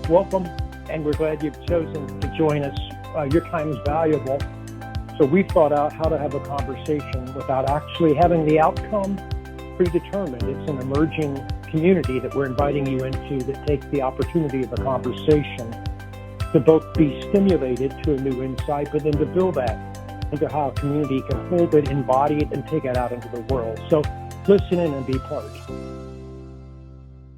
Welcome, and we're glad you've chosen to join us. Your time is valuable. So we've thought out how to have a conversation without actually having the outcome predetermined. It's an emerging community that we're inviting you into that takes the opportunity of a conversation to both be stimulated to a new insight, but then to build that into how a community can hold it, embody it, and take it out into the world. So listen in and be part.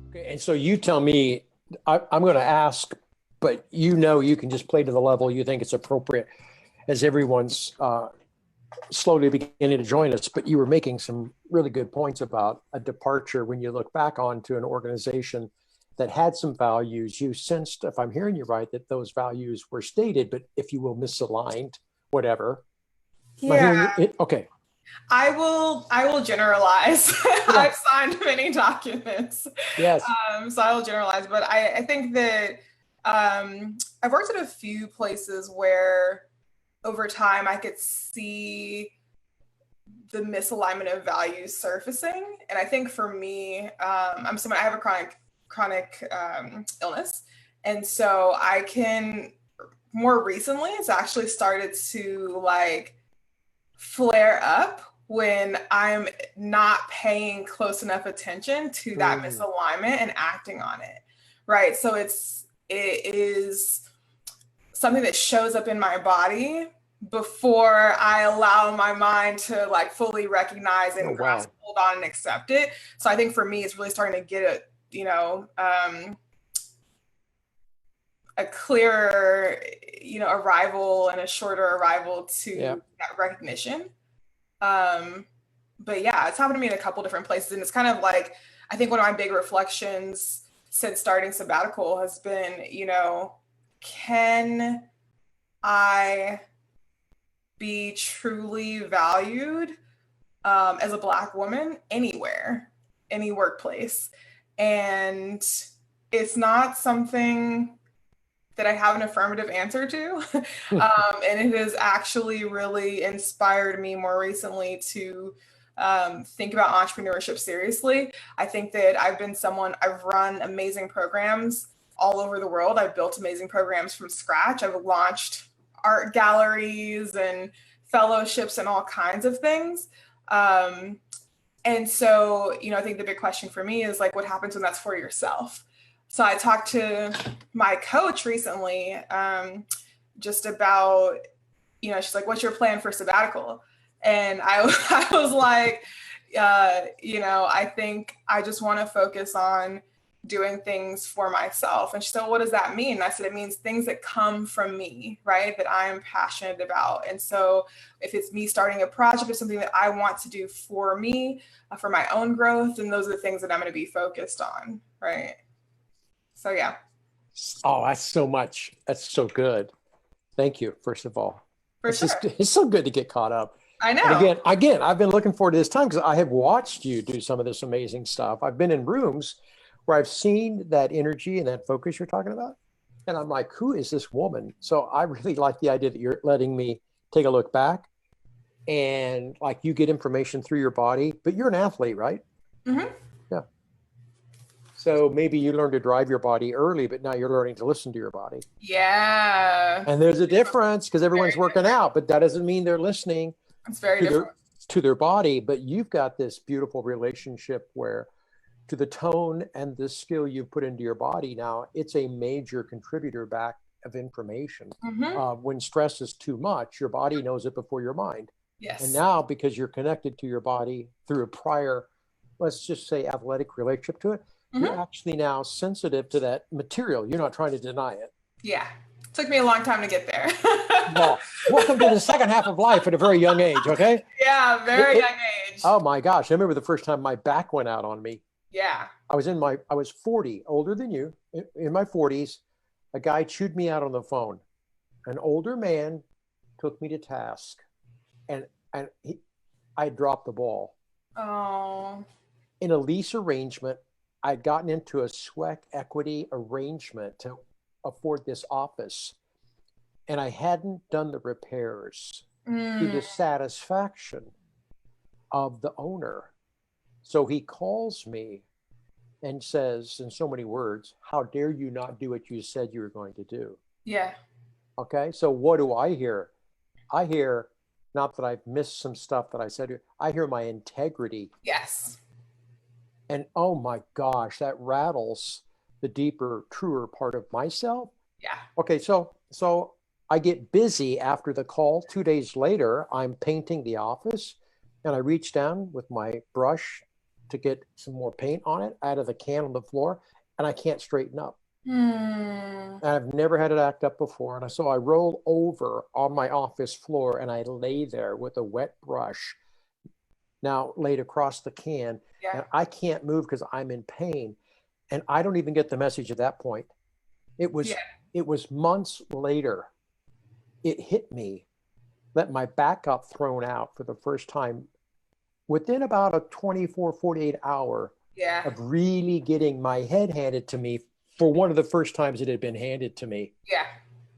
Okay, and so you tell me, I'm going to ask, but you can just play to the level you think it's appropriate as everyone's slowly beginning to join us. But you were making some really good points about a departure when you look back onto an organization that had some values. You sensed, if I'm hearing you right, that those values were stated, but if you will, misaligned, whatever. Yeah. Okay. I will generalize. Yeah. I've signed many documents. Yes. So I will generalize, but I think that I've worked at a few places where over time I could see the misalignment of values surfacing. And I think for me, I have a chronic illness. And so I can, more recently, it's actually started to flare up when I'm not paying close enough attention to that misalignment and acting on it. Right. So it is something that shows up in my body before I allow my mind to fully recognize and grasp, hold on and accept it. So I think for me, it's really starting to get a clearer, arrival and a shorter arrival to that recognition. But yeah, it's happened to me in a couple different places. And it's kind of I think one of my big reflections since starting sabbatical has been, can I be truly valued as a Black woman anywhere, any workplace? And it's not something that I have an affirmative answer to. And it has actually really inspired me more recently to think about entrepreneurship seriously. I think that I've run amazing programs all over the world. I've built amazing programs from scratch. I've launched art galleries and fellowships and all kinds of things. And so, I think the big question for me is what happens when that's for yourself? So I talked to my coach recently, just about, she's like, what's your plan for sabbatical? And I was like, I think I just want to focus on doing things for myself. And she said, well, what does that mean? And I said, it means things that come from me, right? That I am passionate about. And so if it's me starting a project or something that I want to do for me, for my own growth, then those are the things that I'm going to be focused on, right? So, yeah. Oh, that's so much. That's so good. Thank you, first of all. It's so good to get caught up. I know. And again, I've been looking forward to this time because I have watched you do some of this amazing stuff. I've been in rooms where I've seen that energy and that focus you're talking about. And I'm like, who is this woman? So I really like the idea that you're letting me take a look back and you get information through your body, but you're an athlete, right? Mm-hmm. Yeah. So maybe you learned to drive your body early, but now you're learning to listen to your body. Yeah. And there's a difference because everyone's working out, but that doesn't mean they're listening to their body. But you've got this beautiful relationship where to the tone and the skill you put into your body now, it's a major contributor back of information. Mm-hmm. When stress is too much, your body knows it before your mind. Yes. And now because you're connected to your body through a prior, let's just say athletic relationship to it, you're actually now sensitive to that material. You're not trying to deny it. Yeah. It took me a long time to get there. Well, welcome to the second half of life at a very young age, okay? Yeah, very young age. Oh my gosh. I remember the first time my back went out on me. Yeah. I was 40, older than you, in my 40s. A guy chewed me out on the phone. An older man took me to task and I dropped the ball. Oh. In a lease arrangement, I'd gotten into a sweat equity arrangement to afford this office, and I hadn't done the repairs to the satisfaction of the owner. So he calls me and says in so many words, how dare you not do what you said you were going to do? Yeah. Okay. So what do I hear? I hear, not that I've missed some stuff that I said, I hear my integrity. Yes. And oh my gosh, that rattles the deeper, truer part of myself. Yeah. Okay. So I get busy after the call. 2 days later, I'm painting the office and I reach down with my brush to get some more paint on it out of the can on the floor, and I can't straighten up. And I've never had it act up before. And so I roll over on my office floor and I lay there with a wet brush now laid across the can. Yeah. And I can't move because I'm in pain. And I don't even get the message at that point. It was months later. It hit me that my back got thrown out for the first time within about a 24, 48 hour Yeah. of really getting my head handed to me for one of the first times it had been handed to me. Yeah.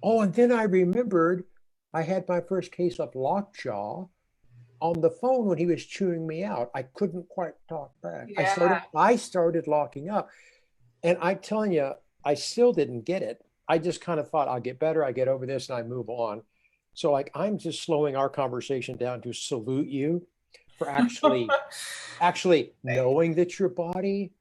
Oh, and then I remembered I had my first case of lockjaw on the phone when he was chewing me out. I couldn't quite talk back. Yeah. I started locking up. And I'm telling you, I still didn't get it. I just kind of thought I'll get better. I get over this and I move on. So like, I'm just slowing our conversation down to salute you for actually knowing that your body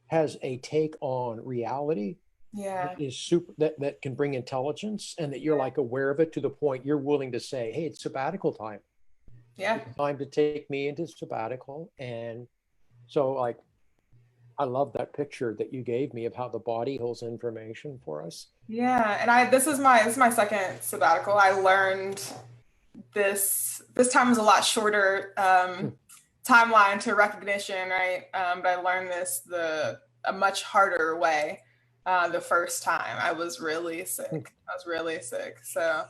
has a take on reality. Yeah. That is super, that can bring intelligence, and that you're like aware of it to the point you're willing to say, hey, it's sabbatical time. Yeah. It's time to take me into sabbatical. And so like, I love that picture that you gave me of how the body holds information for us. Yeah. And this is my second sabbatical. I learned this time was a lot shorter timeline to recognition, right? But I learned this a much harder way the first time. I was really sick. So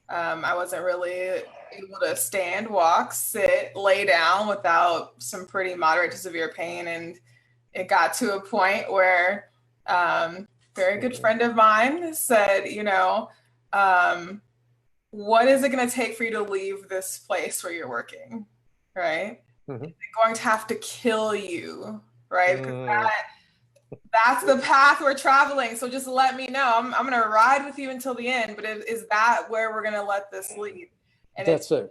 I wasn't really able to stand, walk, sit, lay down without some pretty moderate to severe pain. And it got to a point where very good friend of mine said, what is it going to take for you to leave this place where you're working, right? Mm-hmm. It's going to have to kill you, right? Because that's the path we're traveling. So just let me know. I'm going to ride with you until the end. But is that where we're going to let this lead? And that's a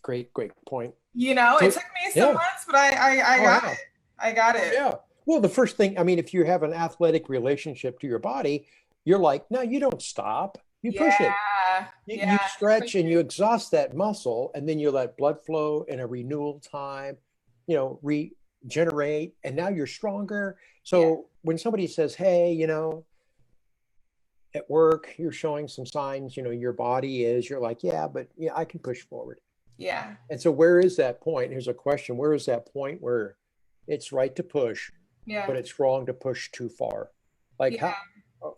great point. It took me some months, but I got it. I got it. Yeah. Well, the first thing, I mean, if you have an athletic relationship to your body, you're like, no, you don't stop. You push it. You stretch and you exhaust that muscle, and then you let blood flow in a renewal time, regenerate, and now you're stronger. So when somebody says, hey, at work, you're showing some signs, your body is, you're like, but I can push forward. Yeah. And so where is that point? Here's a question. Where is that point where it's right to push, but it's wrong to push too far? Like how?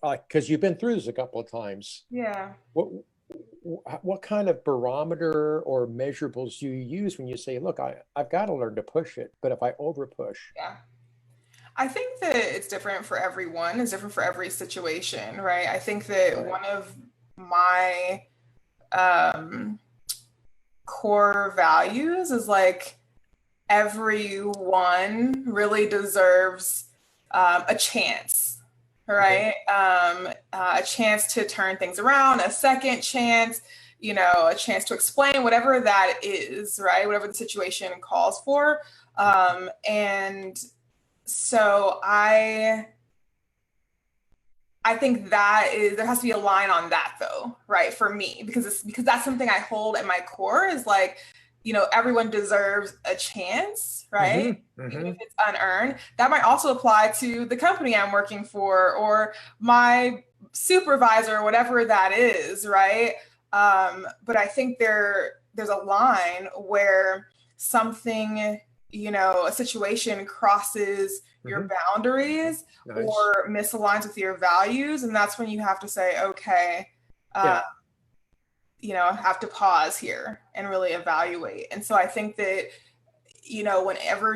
Because you've been through this a couple of times. Yeah. What kind of barometer or measurables do you use when you say, look, I've got to learn to push it, but if I over push? Yeah. I think that it's different for everyone. It's different for every situation, right? I think that one of my core values is like everyone really deserves a chance, right? A chance to turn things around, a second chance, a chance to explain whatever that is, right? Whatever the situation calls for. And so I think there has to be a line on that though, right? For me, because that's something I hold at my core is like, everyone deserves a chance, right? Even if it's unearned. That might also apply to the company I'm working for or my supervisor, whatever that is, right? But I think there's a line where something, a situation crosses your boundaries or misaligns with your values. And that's when you have to say, okay, I have to pause here and really evaluate. And so I think that, whenever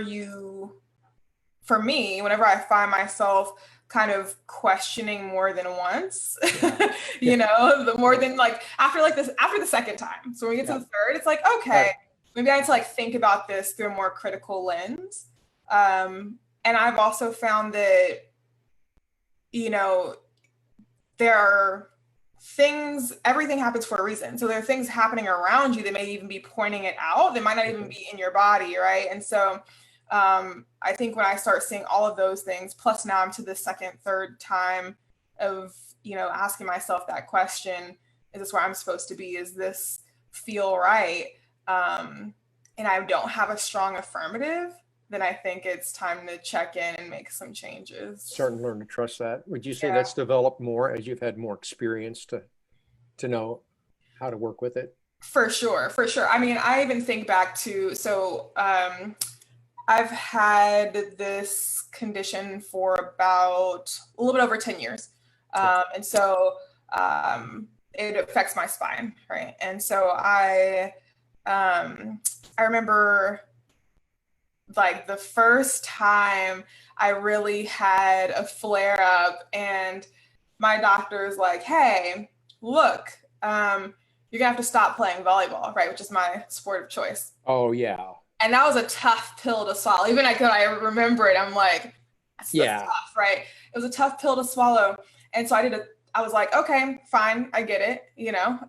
I find myself kind of questioning more than once, the more than like after the second time. So when we get to the third, it's like, okay, maybe I need to like think about this through a more critical lens. And I've also found that, you know, there are things, everything happens for a reason. So there are things happening around you that may even be pointing it out. They might not even be in your body, right? And so I think when I start seeing all of those things, plus now I'm to the second, third time of, you know, asking myself that question, is this where I'm supposed to be? Is this feel right? And I don't have a strong affirmative, then I think it's time to check in and make some changes. Start and learn to trust that. Would you say Yeah. that's developed more as you've had more experience to know how to work with it? For sure, for sure. I mean, I even think back to, so I've had this condition for about a little bit over 10 years. And so it affects my spine, right? And so I remember like the first time I really had a flare up and my doctor's like, hey, look, you're gonna have to stop playing volleyball, right? Which is my sport of choice. Oh yeah. And that was a tough pill to swallow. Even when I remember it, I'm like, that's tough, right? It was a tough pill to swallow. And so I was like, okay, fine, I get it, you know?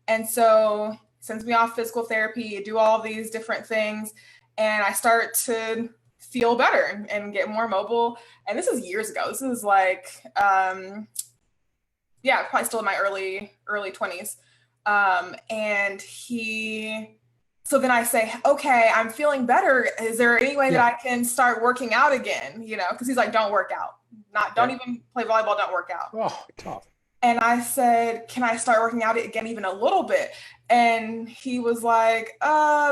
And so sends me off physical therapy, do all these different things. And I start to feel better and get more mobile. And this is years ago. This is like, probably still in my early 20s. So then I say, okay, I'm feeling better. Is there any way that I can start working out again? You know, because he's like, don't work out. Don't even play volleyball, don't work out. Oh, tough. And I said, can I start working out again even a little bit? And he was like,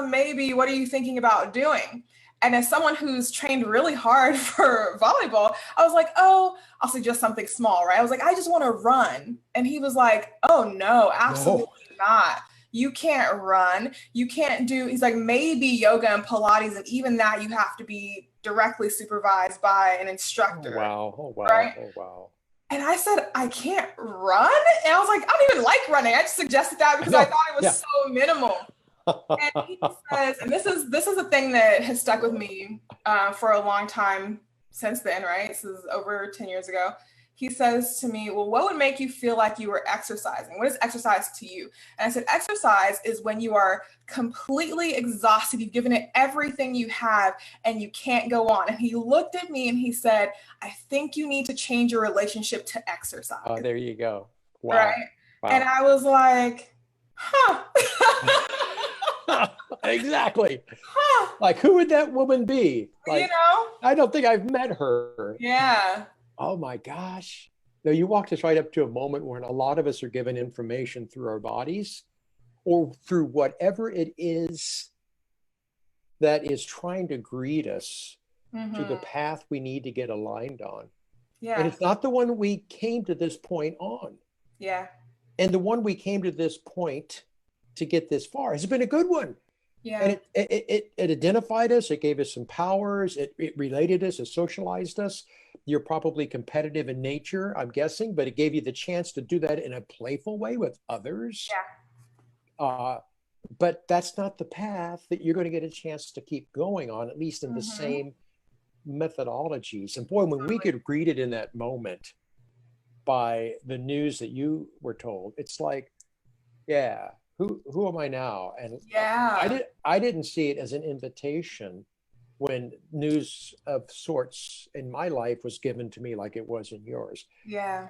maybe, what are you thinking about doing? And as someone who's trained really hard for volleyball, I was like, oh, I'll suggest something small, right? I was like, I just want to run. And he was like, oh no, absolutely not. You can't run. You can't do, he's like, maybe yoga and Pilates. And even that, you have to be directly supervised by an instructor. Oh, wow. Right? Oh, wow. And I said, I can't run? And I was like, I don't even like running. I just suggested that because I thought it was so minimal. And he says, and this is a thing that has stuck with me for a long time since then, right? This is over 10 years ago. He says to me, well, what would make you feel like you were exercising? What is exercise to you? And I said, exercise is when you are completely exhausted. You've given it everything you have and you can't go on. And he looked at me and he said, I think you need to change your relationship to exercise. Oh, there you go. Wow. Right? Wow. And I was like, huh. Exactly. Huh. Like, who would that woman be? Like, you know? I don't think I've met her. Yeah. Oh my gosh. No, you walked us right up to a moment when a lot of us are given information through our bodies or through whatever it is that is trying to greet us to the path we need to get aligned on. Yeah. And it's not the one we came to this point on. Yeah. And the one we came to this point to get this far has been a good one. Yeah. And it identified us. It gave us some powers. It related us. It socialized us. You're probably competitive in nature, I'm guessing, but it gave you the chance to do that in a playful way with others. Yeah. But that's not the path that you're going to get a chance to keep going on, at least in the same methodologies. And boy, when we get greeted in that moment by the news that you were told, it's like, yeah, who am I now? And I didn't see it as an invitation when news of sorts in my life was given to me like it was in yours. Yeah.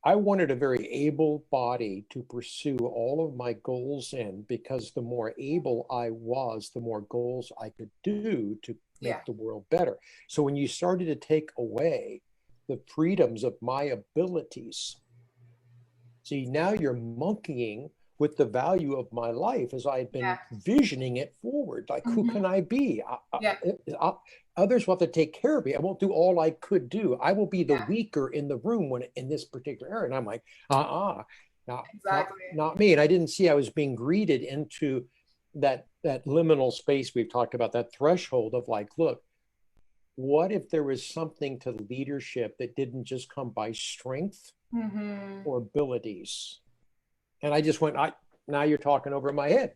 I wanted a very able body to pursue all of my goals in, because the more able I was, the more goals I could do to make the world better. So when you started to take away the freedoms of my abilities, see, now you're monkeying with the value of my life as I had been visioning it forward. Like, who can I be? Others will have to take care of me. I won't do all I could do. I will be the weaker in the room when in this particular area. And I'm like, not me. And I didn't see I was being greeted into that liminal space we've talked about, that threshold of like, look, what if there was something to leadership that didn't just come by strength or abilities? And I just went, now you're talking over my head.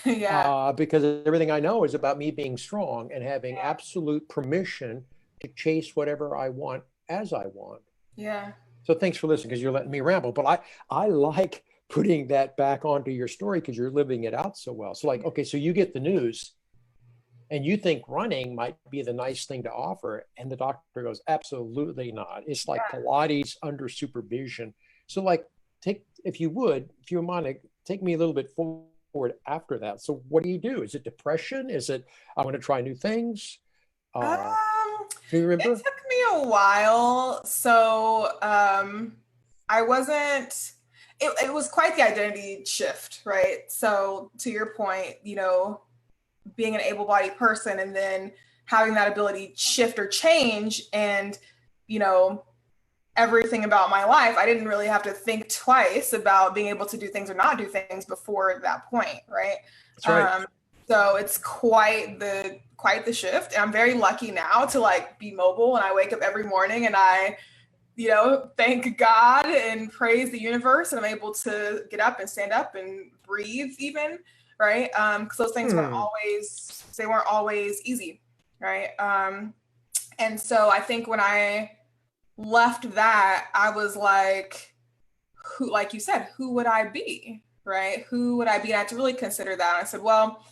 Yeah. because everything I know is about me being strong and having Yeah. absolute permission to chase whatever I want as I want. Yeah. So thanks for listening because you're letting me ramble. But I like putting that back onto your story because you're living it out so well. So like, okay, so you get the news and you think running might be the nice thing to offer. And the doctor goes, absolutely not. It's like Yeah. Pilates under supervision. So like if you would mind to take me a little bit forward after that. So what do you do? Is it depression? Is it, I want to try new things? Uh, Um, do you it remember? took me a while. So, I wasn't, it was quite the identity shift, right? So to your point, being an able-bodied person and then having that ability shift or change and, you know, everything about my life, I didn't really have to think twice about being able to do things or not do things before that point, right? That's right. Um, so it's quite the shift, and I'm very lucky now to like be mobile. And I wake up every morning and I, thank God and praise the universe, and I'm able to get up and stand up and breathe, even, right? Because those things weren't always easy, right? And so I think when I left that, I was like, who, like you said, who would I be? Right? Who would I be? And I had to really consider that. And I said, well,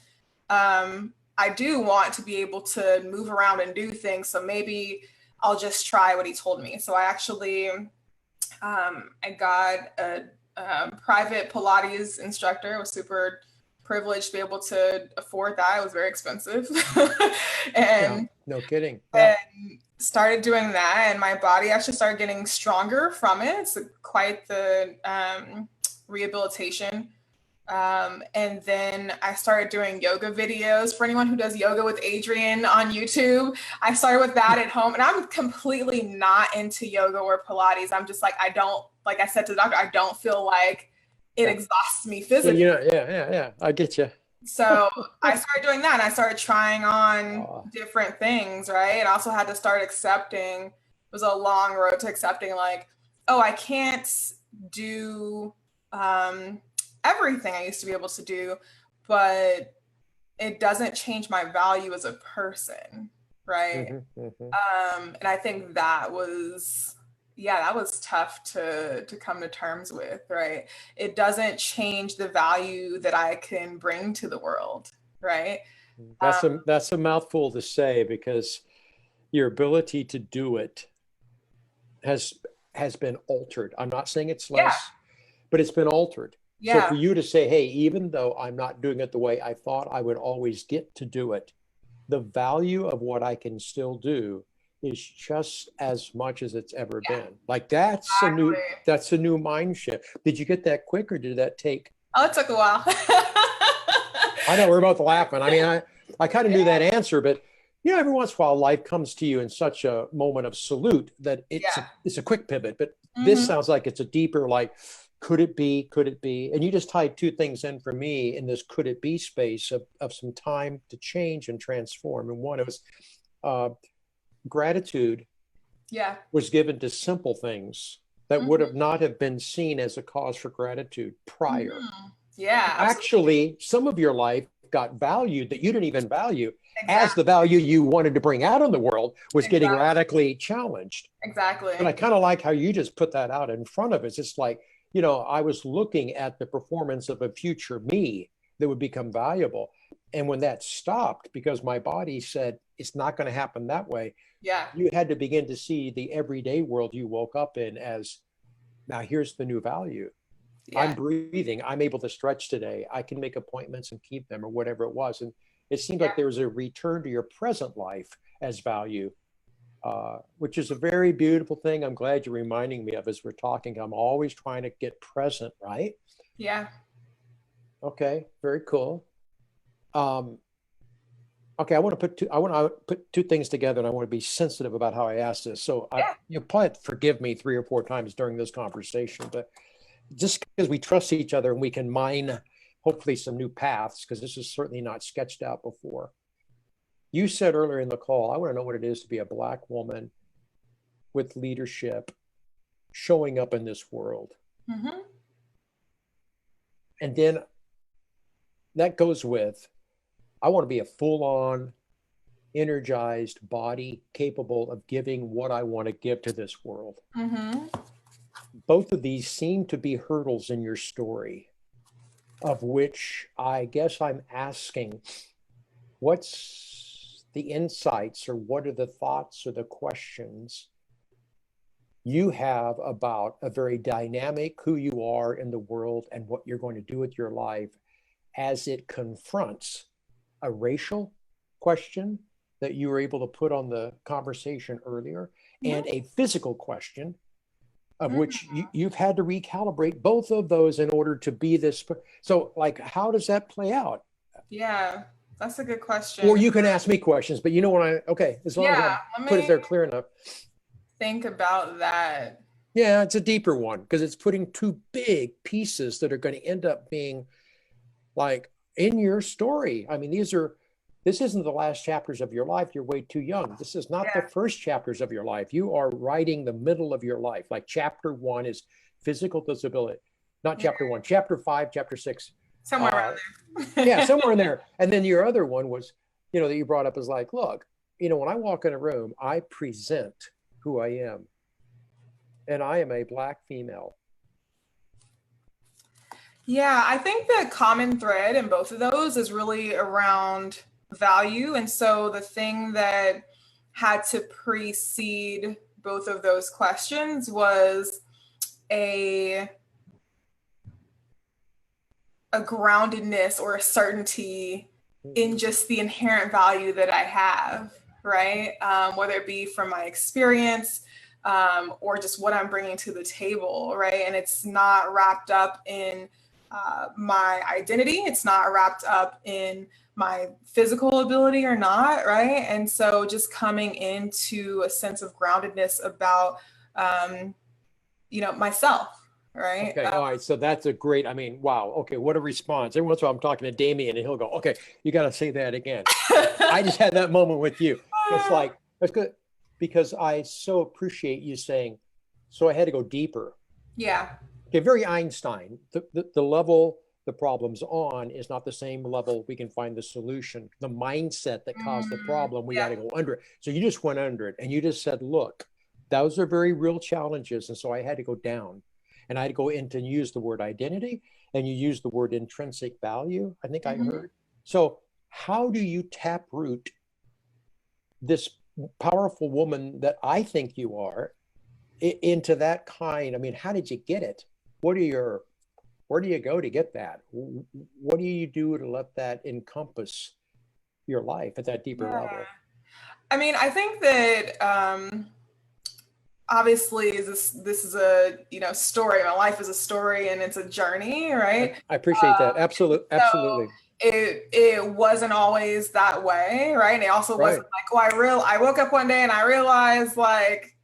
I do want to be able to move around and do things. So maybe I'll just try what he told me. So I actually, I got a private Pilates instructor. I was super privileged to be able to afford that. It was very expensive. Yeah, and no kidding. Yeah. and started doing that, and my body actually started getting stronger from it. It's quite the rehabilitation. And then I started doing yoga videos for anyone who does yoga with Adrian on YouTube. I started with that at home, and I'm completely not into yoga or Pilates. I'm just like, I don't, like I said to the doctor, I don't feel like it exhausts me physically. Yeah. I get you. So I started doing that, and I started trying on Oh, different things, right? And I also had to start accepting, it was a long road to accepting, like, oh, I can't do everything I used to be able to do, but it doesn't change my value as a person, right? And I think that was, yeah, that was tough to come to terms with, right? It doesn't change the value that I can bring to the world, right? that's a mouthful to say because your ability to do it has has been altered. I'm not saying it's Yeah, less, but it's been altered. So yeah, for you to say, hey, even though I'm not doing it the way I thought I would always get to do it, the value of what I can still do is just as much as it's ever yeah, been. Like that's a new mind shift. Did you get that quick or did that take? oh, it took a while. I know we're both laughing. I mean, I kind of knew that answer, but every once in a while life comes to you in such a moment of salute that Yeah. it's a quick pivot. But this Hmm. sounds like it's a deeper like, could it be? Could it be? And you just tied two things in for me in this could it be space of some time to change and transform. And one, it was uh, gratitude Yeah. was given to simple things that would Hmm. have not have been seen as a cause for gratitude prior. Hmm. Yeah, absolutely. Actually, some of your life got valued that you didn't even value as the Exactly. value you wanted to bring out in the world was getting Exactly. radically challenged. But I Exactly. kind of like how you just put that out in front of us. It's like, I was looking at the performance of a future me that would become valuable. And when that stopped, because my body said it's not going to happen that way, Yeah. you had to begin to see the everyday world you woke up in as now here's the new value. I'm Yeah. breathing. I'm able to stretch today. I can make appointments and keep them or whatever it was. And it seemed Yeah. like there was a return to your present life as value, which is a very beautiful thing. I'm glad you're reminding me of as we're talking. I'm always trying to get present, right? Yeah. Okay, very cool. Um, okay, I want to put two things together, and I want to be sensitive about how I ask this. So Yeah. you probably forgive me 3 or 4 times during this conversation, but just because we trust each other and we can mine hopefully some new paths, because this is certainly not sketched out before. You said earlier in the call, I want to know what it is to be a Black woman with leadership showing up in this world. Hmm. And then that goes with, I want to be a full-on, energized body capable of giving what I want to give to this world. Mm-hmm. Both of these seem to be hurdles in your story, of which I guess I'm asking, what's the insights, or what are the thoughts or the questions you have about a very dynamic who you are in the world and what you're going to do with your life as it confronts a racial question that you were able to put on the conversation earlier, and a physical question of which you've had to recalibrate both of those in order to be this. So like, how does that play out? Yeah, that's a good question. Or you can ask me questions, but you know what okay, as long as I put it there clear enough. Think about that. Yeah, it's a deeper one because it's putting two big pieces that are going to end up being like in your story. I mean, this isn't the last chapters of your life. You're way too young. This is not the first chapters of your life. You are writing the middle of your life. Like chapter 1 is physical disability, not chapter 1, chapter 5, chapter 6. Somewhere around there. Yeah, somewhere in there. And then your other one was, that you brought up is like, look, when I walk in a room, I present who I am. And I am a Black female. Yeah, I think the common thread in both of those is really around value. And so the thing that had to precede both of those questions was a groundedness or a certainty in just the inherent value that I have, right? Whether it be from my experience or just what I'm bringing to the table, right? And it's not wrapped up in my identity. It's not wrapped up in my physical ability or not, right? And so just coming into a sense of groundedness about, myself, right? Okay, all right. So that's a great, wow. Okay, what a response. Every once in a while I'm talking to Damien and he'll go, okay, you got to say that again. I just had that moment with you. It's like, that's good because I so appreciate you saying, so I had to go deeper. Yeah. Okay, very Einstein. The level the problem's on is not the same level we can find the solution. The mindset that caused the problem, we got to go under it. So you just went under it and you just said, look, those are very real challenges. And so I had to go down and I had to go into and use the word identity, and you use the word intrinsic value, I think I heard. So how do you taproot this powerful woman that I think you are into that kind? How did you get it? Where do you go to get that? What do you do to let that encompass your life at that deeper level? I think that obviously this is a story. My life is a story and it's a journey, right? I appreciate that. Absolutely. So it wasn't always that way, right? And it also wasn't like, I woke up one day and I realized like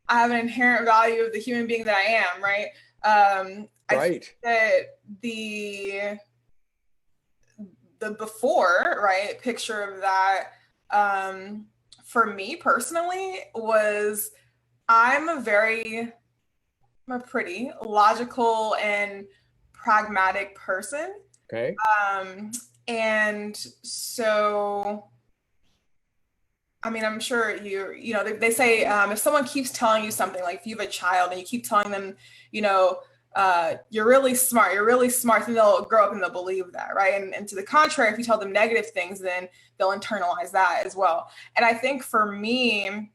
I have an inherent value of the human being that I am, right? I think that the before, right, picture of that for me personally was I'm a pretty logical and pragmatic person. Okay. And so I'm sure they say if someone keeps telling you something, like if you have a child and you keep telling them, you're really smart, then they'll grow up and they'll believe that, right? And to the contrary, if you tell them negative things, then they'll internalize that as well. And I think for me,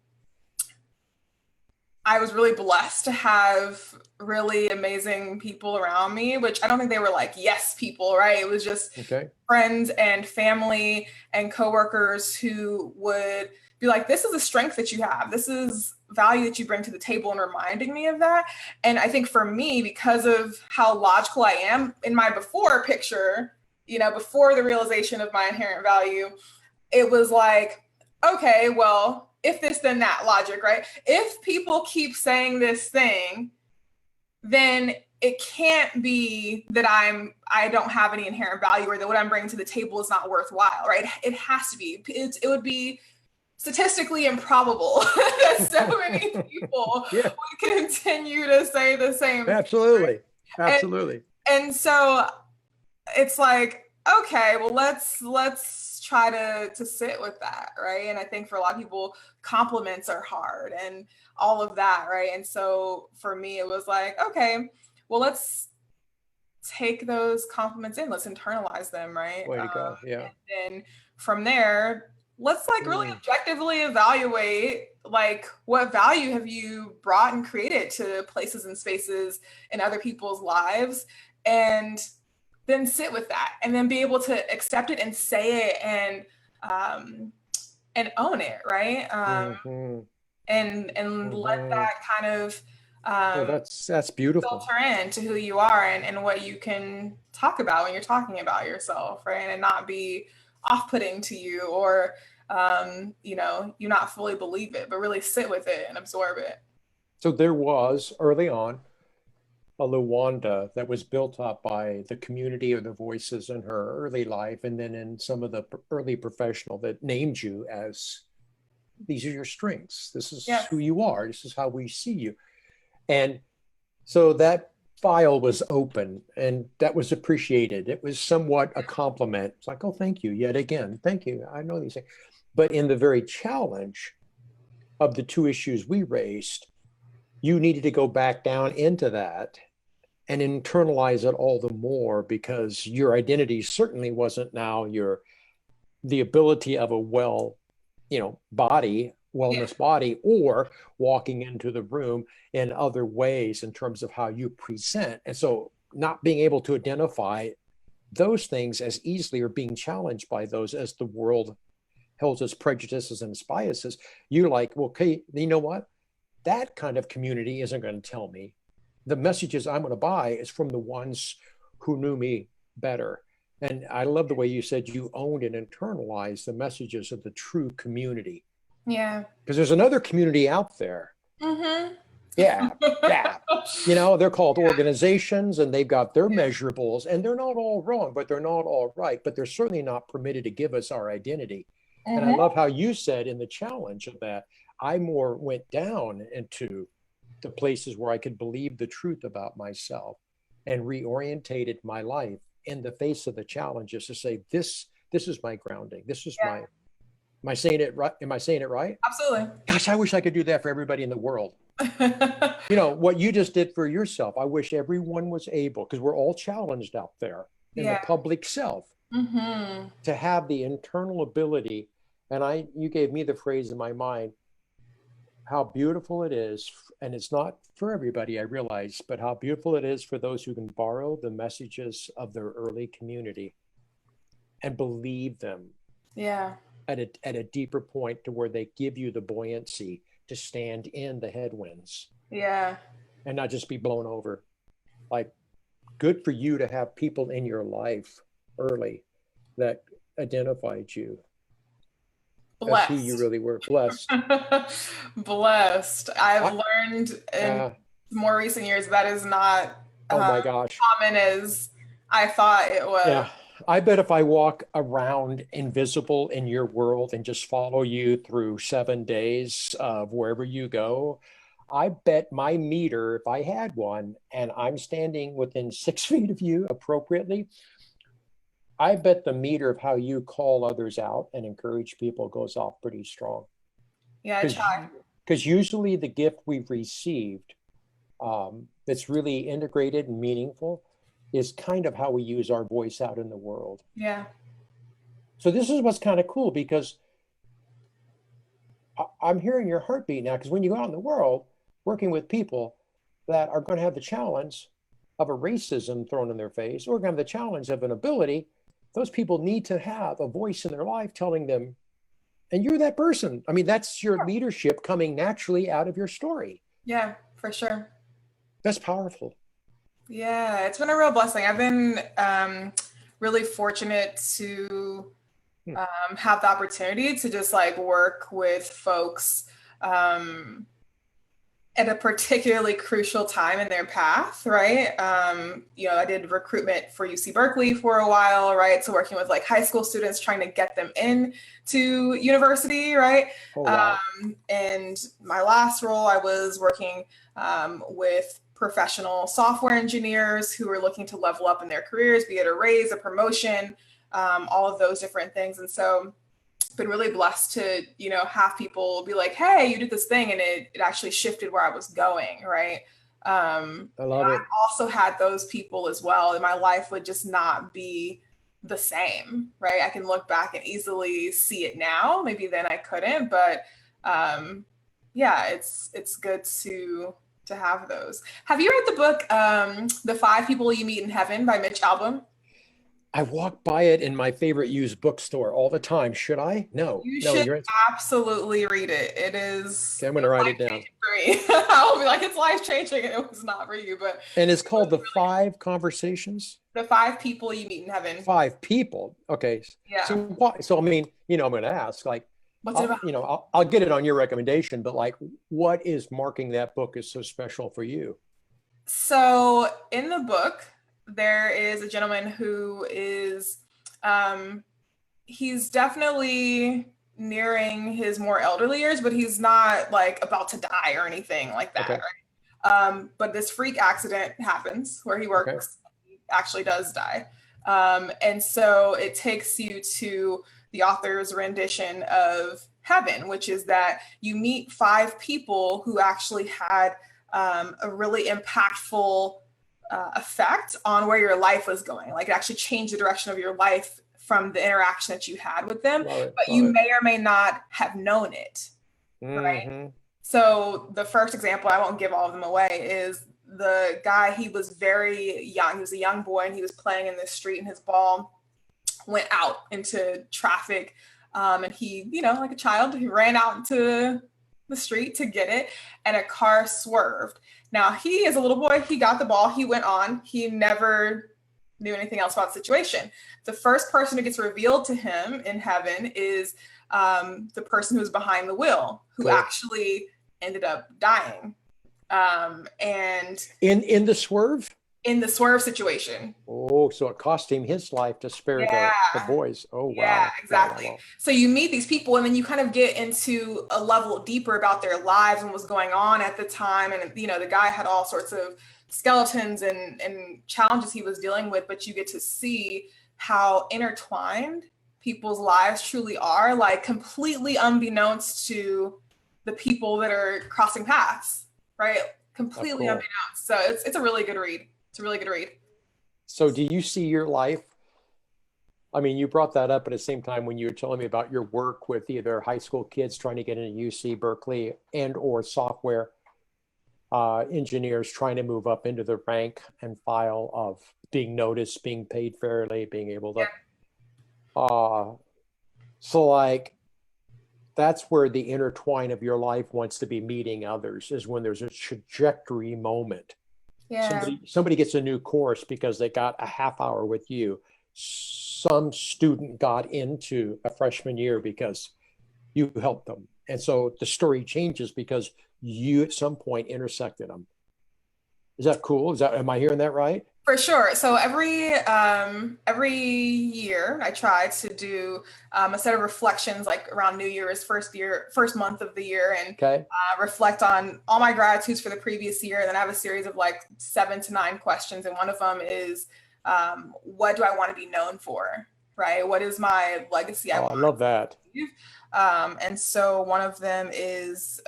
I was really blessed to have really amazing people around me, which I don't think they were like yes people, right? It was just friends and family and coworkers who would be like, this is a strength that you have. This is value that you bring to the table, and reminding me of that. And I think for me, because of how logical I am in my before picture, before the realization of my inherent value, it was like, okay, well, if this, then that logic, right? If people keep saying this thing, then it can't be that I don't have any inherent value, or that what I'm bringing to the table is not worthwhile, right? It has to be. It would be statistically improbable that so many people would continue to say the same. Absolutely. Thing, right? Absolutely. And so it's like, okay, well, let's try to sit with that, right? And I think for a lot of people, compliments are hard and all of that, right? And so for me, it was like, okay, well, let's take those compliments in, let's internalize them, right? Way to go. Yeah. And then from there, let's like really objectively evaluate like what value have you brought and created to places and spaces in other people's lives, and then sit with that and then be able to accept it and say it and own it, right? And let that kind of Oh, that's beautiful. filter into who you are and what you can talk about when you're talking about yourself, right? And not be off-putting to you, or you know, you not fully believe it, but really sit with it and absorb it. So there was early on a Lajuanda that was built up by the community or the voices in her early life, and then in some of the early professional that named you as, these are your strengths. This is who you are. This is how we see you. And so that file was open, and that was appreciated. It was somewhat a compliment. It's like, oh, thank you yet again. Thank you. I know these things. But in the very challenge of the two issues we raised, you needed to go back down into that and internalize it all the more, because your identity certainly wasn't now the ability of a wellness body, or walking into the room in other ways in terms of how you present. And so not being able to identify those things as easily, or being challenged by those as the world holds as prejudices and biases, you're like, well, okay, you know what? That kind of community isn't going to tell me. The messages I'm going to buy is from the ones who knew me better. And I love the way you said you owned and internalized the messages of the true community. Yeah. Because there's another community out there. Mm-hmm. Yeah. You know, they're called organizations, and they've got their measurables, and they're not all wrong, but they're not all right. But they're certainly not permitted to give us our identity. And I love how you said in the challenge of that, I more went down into the places where I could believe the truth about myself, and reorientated my life in the face of the challenges to say, this is my grounding. This is my, am I saying it right? Am I saying it right? Absolutely. Gosh, I wish I could do that for everybody in the world. You know, what you just did for yourself, I wish everyone was able, because we're all challenged out there in the public self, to have the internal ability. And you gave me the phrase in my mind, how beautiful it is, and it's not for everybody, I realize, but how beautiful it is for those who can borrow the messages of their early community and believe them at a deeper point, to where they give you the buoyancy to stand in the headwinds and not just be blown over. Like, good for you to have people in your life early that identified you. Blessed. As who you really were. Blessed. Blessed. I've learned in more recent years that is not my gosh, common as I thought it was. Yeah. I bet if I walk around invisible in your world and just follow you through 7 days of wherever you go, I bet my meter, if I had one, and I'm standing within 6 feet of you appropriately, I bet the meter of how you call others out and encourage people goes off pretty strong. Yeah, I try. Because usually the gift we've received that's really integrated and meaningful is kind of how we use our voice out in the world. Yeah. So this is what's kind of cool, because I'm hearing your heartbeat now, because when you go out in the world working with people that are going to have the challenge of a racism thrown in their face, or going to have the challenge of an ability, those people need to have a voice in their life telling them, and you're that person. I mean, that's your leadership coming naturally out of your story. Yeah, for sure. That's powerful. Yeah, it's been a real blessing. I've been really fortunate to have the opportunity to just like work with folks at a particularly crucial time in their path, right? You know, I did recruitment for UC Berkeley for a while, right? So working with like high school students, trying to get them in to university, right? Oh, wow. And my last role, I was working with professional software engineers who were looking to level up in their careers, be it a raise, a promotion, all of those different things. And so been really blessed to, have people be like, hey, you did this thing, and it actually shifted where I was going, right? I love it. I also had those people as well, and my life would just not be the same, right? I can look back and easily see it now. Maybe then I couldn't, but yeah, it's good to have those. Have you read the book, The 5 People You Meet in Heaven by Mitch Albom? I walk by it in my favorite used bookstore all the time. Should I? No. You No, should absolutely read it. It is. Okay, I'm going to write it down. For me. I'll be like, it's life changing, and it was not for you. But and it's called The 5 Conversations. The 5 People You Meet in Heaven. 5 people. Okay. Yeah. So why? So I mean, I'm going to ask, like, what's it about? I'll get it on your recommendation, but like, what is marking that book is so special for you? So in the book, there is a gentleman who is, he's definitely nearing his more elderly years, but he's not like about to die or anything like that, Okay. Right? But this freak accident happens where he works, Okay. he actually does die. And so it takes you to the author's rendition of heaven, which is that you meet 5 people who actually had a really impactful effect on where your life was going. Like, it actually changed the direction of your life from the interaction that you had with them, but you may or may not have known it, right? Mm-hmm. So the first example, I won't give all of them away, is the guy. He was very young. He was a young boy, and he was playing in the street, and his ball went out into traffic. And he, like a child, he ran out into the street to get it, and a car swerved. Now, he, as a little boy, he got the ball, he went on, he never knew anything else about the situation. The first person who gets revealed to him in heaven is the person who's behind the wheel, who actually ended up dying. And in the swerve? In the swerve situation. Oh, so it cost him his life to spare the boys. Oh, wow. Yeah, exactly. Wow. So you meet these people, and then you kind of get into a level deeper about their lives and what's going on at the time. And, the guy had all sorts of skeletons and challenges he was dealing with, but you get to see how intertwined people's lives truly are, like completely unbeknownst to the people that are crossing paths, right? Completely unbeknownst. So it's a really good read. It's a really good read. So do you see your life? I mean, you brought that up at the same time when you were telling me about your work with either high school kids trying to get into UC Berkeley and or software engineers trying to move up into the rank and file of being noticed, being paid fairly, being able to. So like, that's where the intertwine of your life wants to be meeting others, is when there's a trajectory moment. Yeah. Somebody gets a new course because they got a half hour with you. Some student got into a freshman year because you helped them. And so the story changes because you at some point intersected them. Is that cool? Am I hearing that right? For sure. So every year I try to do a set of reflections, like around New Year's, first month of the year, and reflect on all my gratitudes for the previous year. And then I have a series of like 7 to 9 questions. And one of them is, what do I want to be known for? Right? What is my legacy? I love that. And so one of them is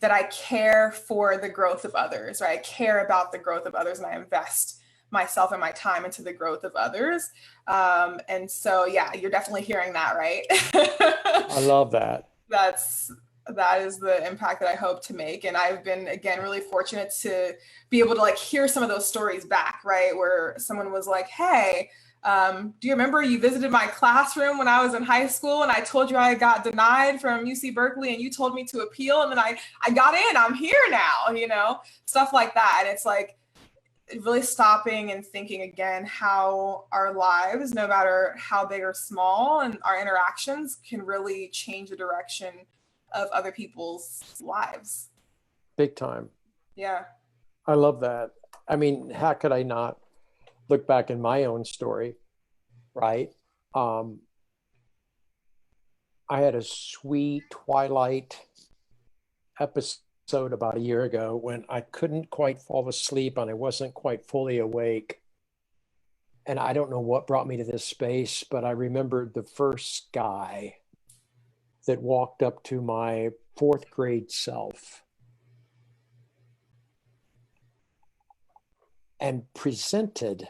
that I care for the growth of others, right? I care about the growth of others, and I invest myself and my time into the growth of others. And so, yeah, you're definitely hearing that, right? I love that. That is the impact that I hope to make. And I've been, again, really fortunate to be able to like hear some of those stories back, right? Where someone was like, hey, do you remember you visited my classroom when I was in high school and I told you I got denied from UC Berkeley and you told me to appeal, and then I got in, I'm here now, stuff like that. And it's like really stopping and thinking again how our lives, no matter how big or small, and our interactions can really change the direction of other people's lives. Big time. Yeah. I love that. I mean, how could I not look back in my own story, right? I had a sweet twilight episode about a year ago when I couldn't quite fall asleep and I wasn't quite fully awake. and I don't know what brought me to this space, but I remembered the first guy that walked up to my fourth grade self and presented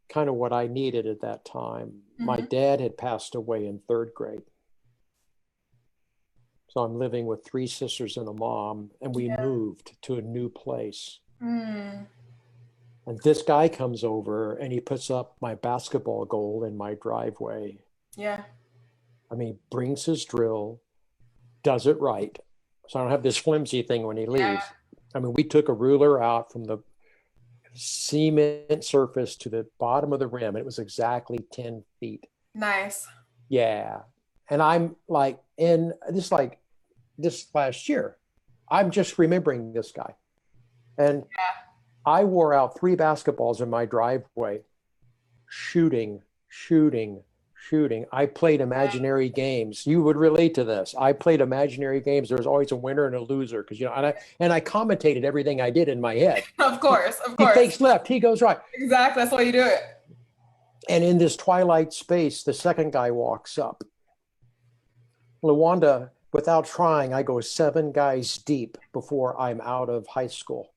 kind of what I needed at that time. My dad had passed away in third grade. So I'm living with three sisters and a mom, and we moved to a new place. And this guy comes over and he puts up my basketball goal in my driveway. Yeah. I mean, brings his drill, does it right. So I don't have this flimsy thing when he leaves. I mean, we took a ruler out from the cement surface to the bottom of the rim. It was exactly 10 feet. Nice. Yeah. And I'm like, in this last year, I'm just remembering this guy. And I wore out 3 basketballs in my driveway, shooting. I played imaginary games. You would relate to this. I played imaginary games. There was always a winner and a loser because, and I commentated everything I did in my head. Of course. He fakes left, he goes right. Exactly. That's why you do it. And in this twilight space, the second guy walks up. Lajuanda, without trying, I go 7 guys deep before I'm out of high school.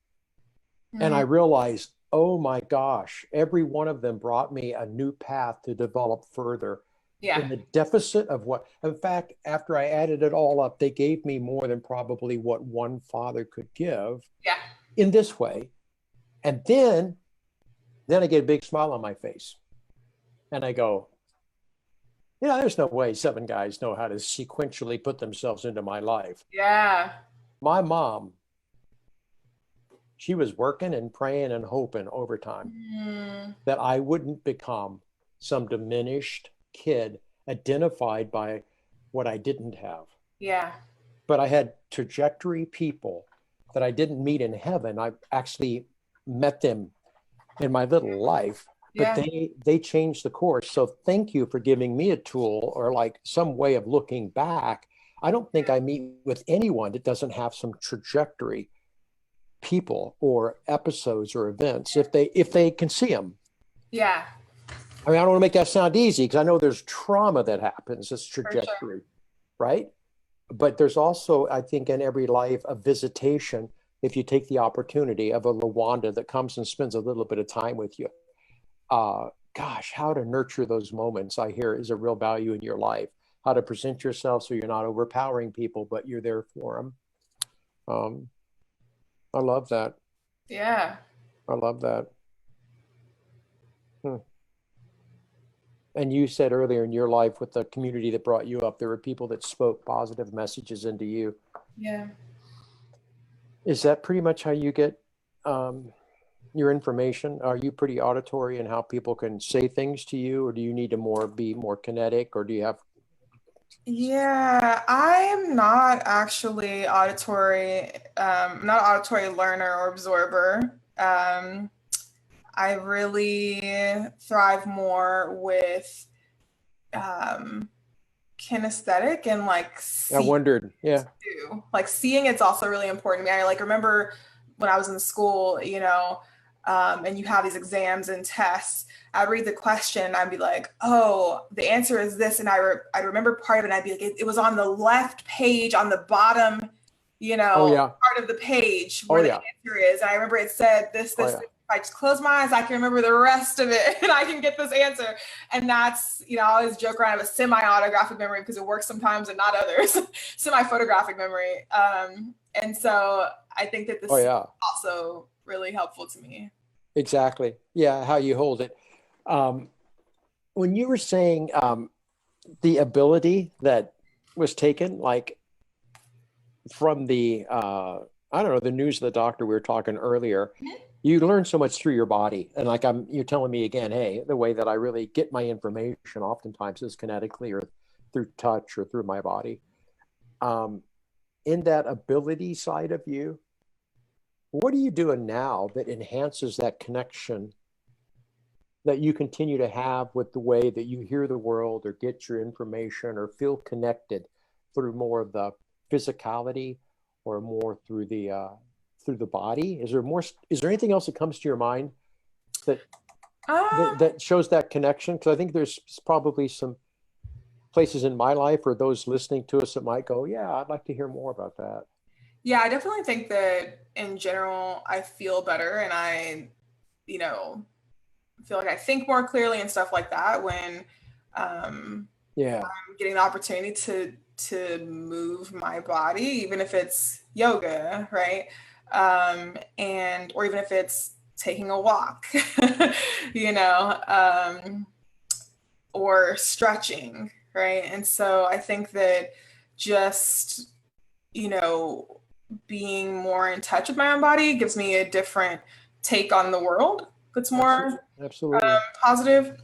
And I realized, oh my gosh, every one of them brought me a new path to develop further. In the deficit of what, in fact, after I added it all up, they gave me more than probably what one father could give in this way. And then I get a big smile on my face. And I go, there's no way 7 guys know how to sequentially put themselves into my life. Yeah. My mom, she was working and praying and hoping overtime that I wouldn't become some diminished kid identified by what I didn't have. Yeah. But I had trajectory people that I didn't meet in heaven. I actually met them in my little life, but they changed the course. So thank you for giving me a tool or like some way of looking back. I don't think I meet with anyone that doesn't have some trajectory people or episodes or events if they can see them. Yeah. I mean, I don't want to make that sound easy because I know there's trauma that happens, this trajectory, right? But there's also, I think, in every life, a visitation, if you take the opportunity of a Lajuanda that comes and spends a little bit of time with you. Gosh, how to nurture those moments, I hear, is a real value in your life. How to present yourself so you're not overpowering people, but you're there for them. I love that. Yeah. I love that. And you said earlier in your life with the community that brought you up, there were people that spoke positive messages into you. Yeah. Is that pretty much how you get your information? Are you pretty auditory in how people can say things to you, or do you need to be more kinetic, or do you have? Yeah, I am not actually auditory, not an auditory learner or absorber. I really thrive more with kinesthetic and like I wondered, like seeing. It's also really important to me. I like remember when I was in school, and you have these exams and tests, I'd read the question, I'd be like, oh, the answer is this. And I remember part of it, and I'd be like, it was on the left page on the bottom, part of the page where the answer is. And I remember it said this. If I just close my eyes, I can remember the rest of it and I can get this answer. And that's, I always joke around, I have a semi-autographic memory because it works sometimes and not others, semi-photographic memory. And so I think that this is also really helpful to me. Exactly. Yeah. How you hold it. When you were saying the ability that was taken, like from the, the news of the doctor we were talking earlier, you learn so much through your body. And like you're telling me again, hey, the way that I really get my information oftentimes is kinetically or through touch or through my body. In that ability side of you, what are you doing now that enhances that connection that you continue to have with the way that you hear the world or get your information or feel connected through more of the physicality or more through the body? Is there anything else that comes to your mind that Uh, that shows that connection? Because I think there's probably some places in my life or those listening to us that might go, yeah, I'd like to hear more about that. yeah, I definitely think that in general, I feel better and I, you know, feel like I think more clearly and stuff like that when um, Yeah, I'm getting the opportunity to move my body, even if it's yoga, right? And or even if it's taking a walk, you know, or stretching, right? And so I think that just, you know, being more in touch with my own body gives me a different take on the world that's absolutely. more Absolutely. positive.